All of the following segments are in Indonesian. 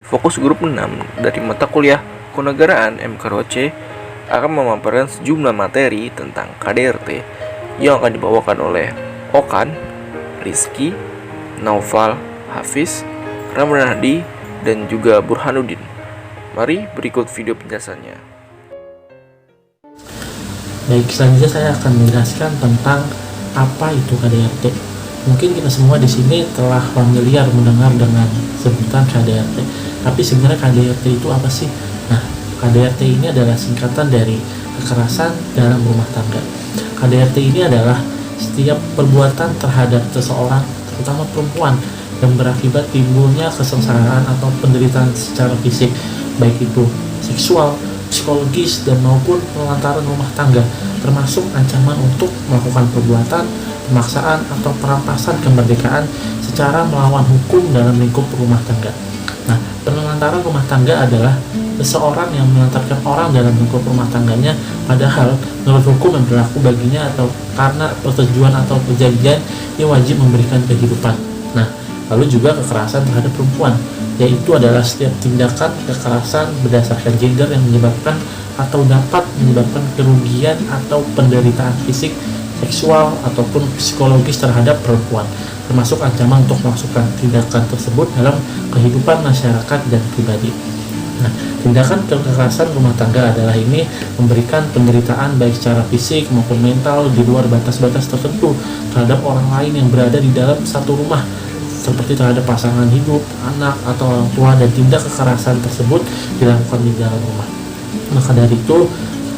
Fokus grup 6 dari mata kuliah Kenegaraan MKROC akan memaparkan sejumlah materi tentang KDRT yang akan dibawakan oleh Okan, Rizky, Naufal, Hafiz, Ramdanadi, dan juga Burhanuddin. Mari berikut video penjelasannya. Baik, selanjutnya saya akan menjelaskan tentang apa itu KDRT. Mungkin kita semua di sini telah familiar mendengar dengan sebutan KDRT. Tapi sebenarnya KDRT itu apa sih? Nah, KDRT ini adalah singkatan dari kekerasan dalam rumah tangga. KDRT ini adalah setiap perbuatan terhadap seseorang, terutama perempuan, yang berakibat timbulnya kesengsaraan atau penderitaan secara fisik, baik itu seksual, psikologis, dan maupun penelantaran rumah tangga, termasuk ancaman untuk melakukan perbuatan, pemaksaan, atau perampasan kemerdekaan secara melawan hukum dalam lingkup rumah tangga. Nah, penelantaran rumah tangga adalah seseorang yang menelantarkan orang dalam lingkup rumah tangganya, padahal menurut hukum yang berlaku baginya atau karena persetujuan atau perjanjian ia wajib memberikan kehidupan. Nah, lalu juga kekerasan terhadap perempuan, yaitu adalah setiap tindakan kekerasan berdasarkan gender yang menyebabkan atau dapat menyebabkan kerugian atau penderitaan fisik, seksual, ataupun psikologis terhadap perempuan, termasuk ancaman untuk melakukan tindakan tersebut dalam kehidupan masyarakat dan pribadi. Nah, tindakan kekerasan rumah tangga adalah ini memberikan penderitaan baik secara fisik maupun mental di luar batas-batas tertentu terhadap orang lain yang berada di dalam satu rumah, seperti terhadap pasangan hidup, anak, atau orang tua, dan tindak kekerasan tersebut dilakukan di dalam rumah. Maka dari itu,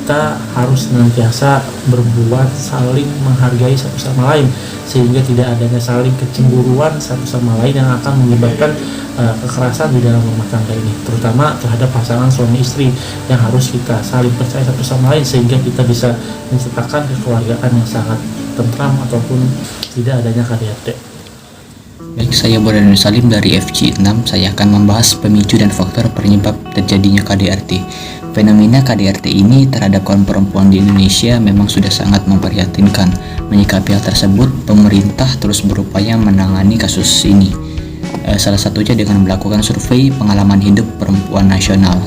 kita harus senantiasa berbuat saling menghargai satu sama lain, sehingga tidak adanya saling kecemburuan satu sama lain yang akan menyebabkan kekerasan di dalam rumah tangga ini, terutama terhadap pasangan suami istri, yang harus kita saling percaya satu sama lain sehingga kita bisa menciptakan kekeluargaan yang sangat tentram ataupun tidak adanya KDRT. Baik, saya Burhanuddin Salim dari FC6. Saya akan membahas pemicu dan faktor penyebab terjadinya KDRT. Fenomena KDRT ini terhadap kaum perempuan di Indonesia memang sudah sangat memprihatinkan. Menyikapi hal tersebut, pemerintah terus berupaya menangani kasus ini. Salah satunya dengan melakukan survei pengalaman hidup perempuan nasional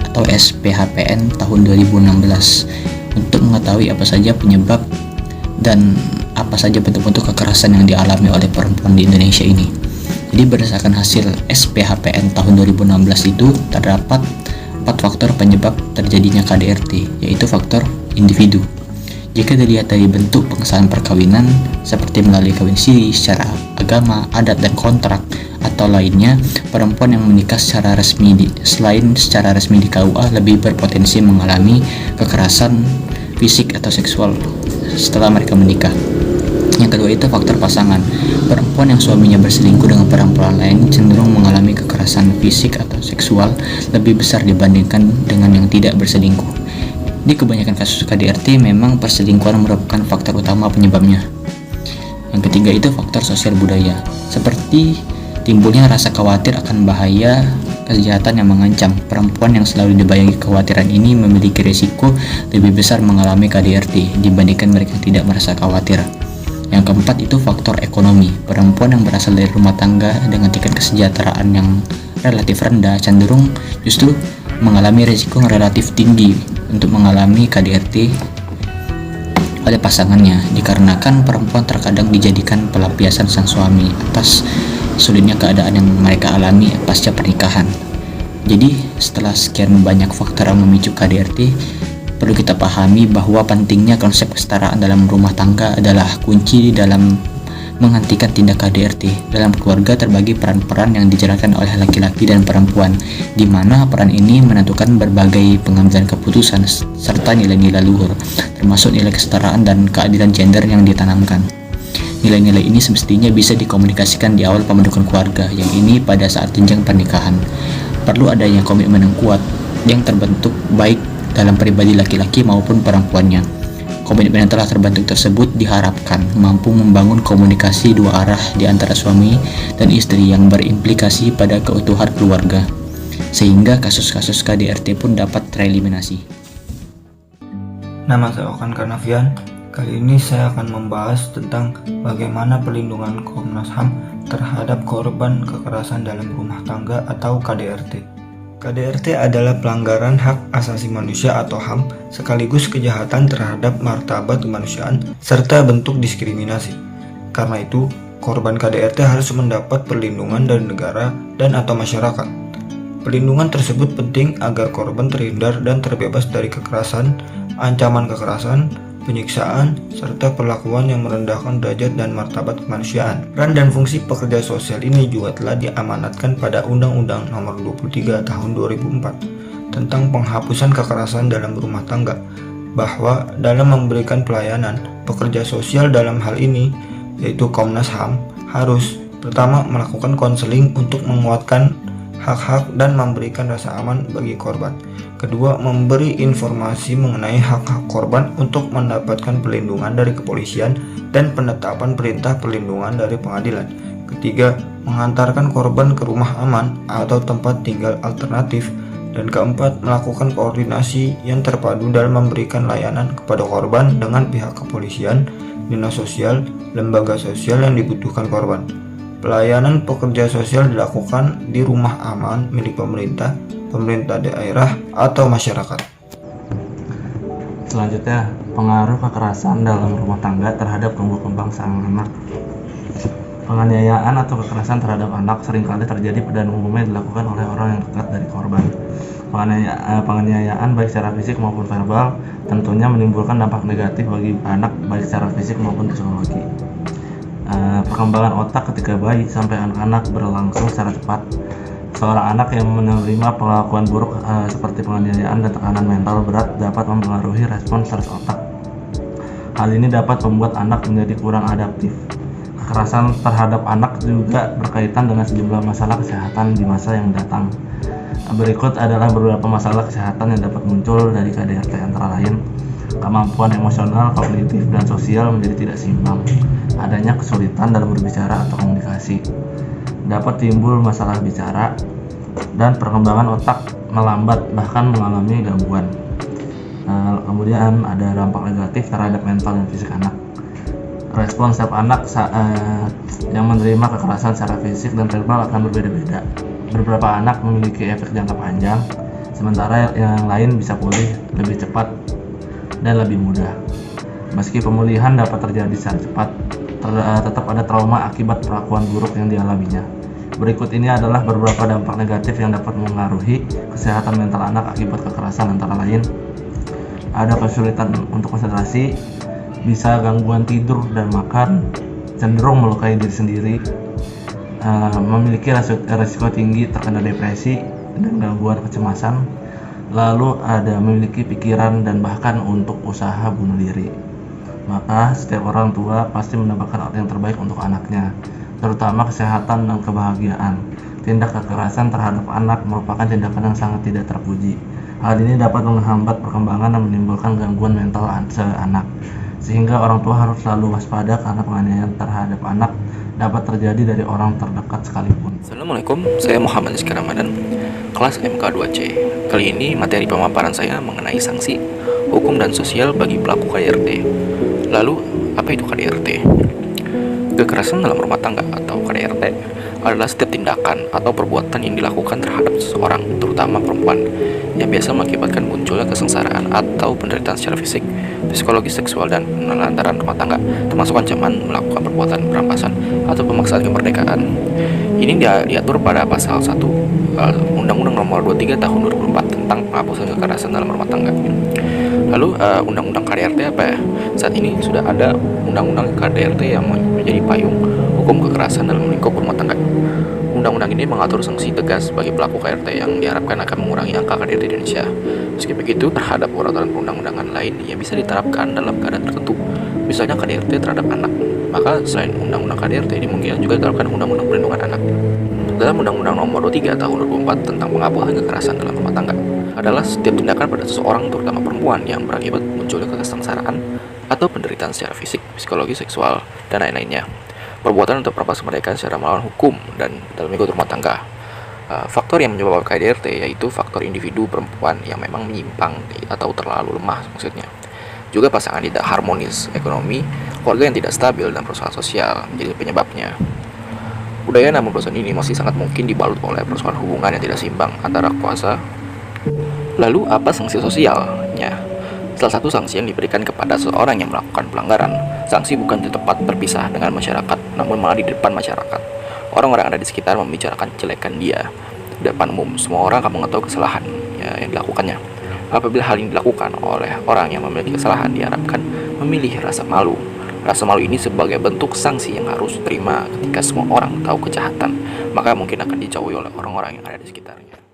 atau SPHPN tahun 2016 untuk mengetahui apa saja penyebab dan apa saja bentuk-bentuk kekerasan yang dialami oleh perempuan di Indonesia ini. Jadi berdasarkan hasil SPHPN tahun 2016 itu terdapat 4 faktor penyebab terjadinya KDRT, yaitu faktor individu. Jika dilihat dari bentuk pengesahan perkawinan seperti melalui kawin siri secara agama, adat, dan kontrak atau lainnya, perempuan yang menikah secara resmi selain secara resmi di KUA lebih berpotensi mengalami kekerasan fisik atau seksual setelah mereka menikah. Yang kedua itu faktor pasangan. Perempuan yang suaminya berselingkuh dengan perempuan lain cenderung mengalami kekerasan fisik atau seksual lebih besar dibandingkan dengan yang tidak berselingkuh. Di kebanyakan kasus KDRT memang perselingkuhan merupakan faktor utama penyebabnya. Yang ketiga itu faktor sosial budaya, seperti timbulnya rasa khawatir akan bahaya kejahatan yang mengancam. Perempuan yang selalu dibayangi kekhawatiran ini memiliki risiko lebih besar mengalami KDRT dibandingkan mereka yang tidak merasa khawatir. Yang keempat itu faktor ekonomi. Perempuan yang berasal dari rumah tangga dengan tingkat kesejahteraan yang relatif rendah cenderung justru mengalami risiko yang relatif tinggi untuk mengalami KDRT oleh pasangannya, dikarenakan perempuan terkadang dijadikan pelampiasan sang suami atas sulitnya keadaan yang mereka alami pasca pernikahan. Jadi setelah sekian banyak faktor yang memicu KDRT, perlu kita pahami bahwa pentingnya konsep kesetaraan dalam rumah tangga adalah kunci dalam menghentikan tindak KDRT. Dalam keluarga terbagi peran-peran yang dijalankan oleh laki-laki dan perempuan, di mana peran ini menentukan berbagai pengambilan keputusan serta nilai-nilai luhur, termasuk nilai kesetaraan dan keadilan gender yang ditanamkan. Nilai-nilai ini semestinya bisa dikomunikasikan di awal pembentukan keluarga, yang ini pada saat jenjang pernikahan. Perlu adanya komitmen yang kuat yang terbentuk baik dalam pribadi laki-laki maupun perempuannya. Komitmen yang telah terbentuk tersebut diharapkan mampu membangun komunikasi dua arah di antara suami dan istri yang berimplikasi pada keutuhan keluarga, sehingga kasus-kasus KDRT pun dapat tereliminasi. Nama saya Okan Karnavian. Kali ini saya akan membahas tentang bagaimana perlindungan Komnas HAM terhadap korban kekerasan dalam rumah tangga atau KDRT. KDRT adalah pelanggaran hak asasi manusia atau HAM sekaligus kejahatan terhadap martabat kemanusiaan serta bentuk diskriminasi. Karena itu, korban KDRT harus mendapat perlindungan dari negara dan atau masyarakat. Perlindungan tersebut penting agar korban terhindar dan terbebas dari kekerasan, ancaman kekerasan, penyiksaan, serta perlakuan yang merendahkan derajat dan martabat kemanusiaan. Peran dan fungsi pekerja sosial ini juga telah diamanatkan pada Undang-Undang Nomor 23 Tahun 2004 tentang penghapusan kekerasan dalam rumah tangga, bahwa dalam memberikan pelayanan, pekerja sosial dalam hal ini, yaitu Komnas HAM, harus pertama melakukan konseling untuk menguatkan hak-hak dan memberikan rasa aman bagi korban. Kedua, memberi informasi mengenai hak-hak korban untuk mendapatkan perlindungan dari kepolisian dan penetapan perintah perlindungan dari pengadilan. Ketiga, mengantarkan korban ke rumah aman atau tempat tinggal alternatif. Dan keempat, melakukan koordinasi yang terpadu dalam memberikan layanan kepada korban dengan pihak kepolisian, dinas sosial, lembaga sosial yang dibutuhkan korban. Pelayanan pekerja sosial dilakukan di rumah aman milik pemerintah, pemerintah daerah, atau masyarakat. Selanjutnya, pengaruh kekerasan dalam rumah tangga terhadap tumbuh kembang sang anak. Penganiayaan atau kekerasan terhadap anak seringkali terjadi dan umumnya dilakukan oleh orang yang dekat dari korban. Penganiayaan baik secara fisik maupun verbal tentunya menimbulkan dampak negatif bagi anak baik secara fisik maupun psikologi. Perkembangan otak ketika bayi sampai anak-anak berlangsung secara cepat. Seorang anak yang menerima perlakuan buruk seperti penganiayaan dan tekanan mental berat dapat mempengaruhi respons stres otak. Hal ini dapat membuat anak menjadi kurang adaptif. Kekerasan terhadap anak juga berkaitan dengan sejumlah masalah kesehatan di masa yang datang. Berikut adalah beberapa masalah kesehatan yang dapat muncul dari KDRT, antara lain kemampuan emosional, kognitif, dan sosial menjadi tidak seimbang. Adanya kesulitan dalam berbicara atau komunikasi. Dapat timbul masalah bicara dan perkembangan otak melambat bahkan mengalami gangguan. Kemudian ada dampak negatif terhadap mental dan fisik anak. Respons setiap anak yang menerima kekerasan secara fisik dan verbal akan berbeda-beda. Beberapa anak memiliki efek jangka panjang, sementara yang lain bisa pulih lebih cepat dan lebih mudah. Meski pemulihan dapat terjadi secara cepat, tetap ada trauma akibat perlakuan buruk yang dialaminya. Berikut ini adalah beberapa dampak negatif yang dapat mengaruhi kesehatan mental anak akibat kekerasan, antara lain ada kesulitan untuk konsentrasi, bisa gangguan tidur dan makan, cenderung melukai diri sendiri, memiliki resiko tinggi terkena depresi dan gangguan kecemasan, lalu ada memiliki pikiran dan bahkan untuk usaha bunuh diri. Maka setiap orang tua pasti mendapatkan yang terbaik untuk anaknya, terutama kesehatan dan kebahagiaan. Tindak kekerasan terhadap anak merupakan tindakan yang sangat tidak terpuji. Hal ini dapat menghambat perkembangan dan menimbulkan gangguan mental anak, sehingga orang tua harus selalu waspada karena penganiayaan terhadap anak dapat terjadi dari orang terdekat sekalipun. Assalamualaikum, saya Muhammad Rizky Ramadan, kelas MK2C. Kali ini materi pemaparan saya mengenai sanksi, hukum dan sosial bagi pelaku KDRT. Lalu, apa itu KDRT? Kekerasan dalam rumah tangga atau KDRT adalah setiap tindakan atau perbuatan yang dilakukan terhadap seseorang, terutama perempuan, yang biasa mengakibatkan munculnya kesengsaraan atau penderitaan secara fisik, psikologis, seksual, dan penelantaran rumah tangga, termasuk ancaman melakukan perbuatan perampasan atau pemaksaan kemerdekaan. Ini diatur pada pasal 1 Undang-Undang Nomor 23 Tahun 2004 tentang penghapusan kekerasan dalam rumah tangga. Lalu Undang-Undang KDRT apa ya? Saat ini sudah ada Undang-Undang KDRT yang menjadi payung hukum kekerasan dalam lingkup rumah tangga. Undang-undang ini mengatur sanksi tegas bagi pelaku KDRT yang diharapkan akan mengurangi angka KDRT di Indonesia. Meski begitu, terhadap peraturan perundang-undangan lain yang bisa diterapkan dalam keadaan tertentu, misalnya KDRT terhadap anak. Maka selain Undang-Undang KDRT, dimungkinkan juga diterapkan Undang-Undang Perlindungan Anak. Dalam Undang-Undang Nomor 23 Tahun 2004 tentang penghapusan kekerasan dalam rumah tangga adalah setiap tindakan pada seseorang, terutama perempuan, yang berakibat munculnya kesengsaraan atau penderitaan secara fisik, psikologi, seksual, dan lain-lainnya. Perbuatan untuk merampas kemerdekaan secara melawan hukum dan dalam lingkup rumah tangga. Faktor yang menyebabkan KDRT yaitu faktor individu perempuan yang memang menyimpang atau terlalu lemah maksudnya. Juga pasangan tidak harmonis, ekonomi, keluarga yang tidak stabil, dan persoalan sosial menjadi penyebabnya. Budaya namun dosen ini masih sangat mungkin dibalut oleh persoalan hubungan yang tidak seimbang antara kuasa. Lalu apa sanksi sosialnya? Salah satu sanksi yang diberikan kepada seseorang yang melakukan pelanggaran, sanksi bukan di tempat terpisah dengan masyarakat, namun malah di depan masyarakat. Orang-orang yang ada di sekitar membicarakan kejelekan dia. Di depan umum, semua orang akan mengetahui kesalahan yang dilakukannya. Apabila hal ini dilakukan oleh orang yang memiliki kesalahan, diharapkan memilih rasa malu. Rasa malu ini sebagai bentuk sanksi yang harus diterima ketika semua orang tahu kejahatan, maka mungkin akan dijauhi oleh orang-orang yang ada di sekitarnya.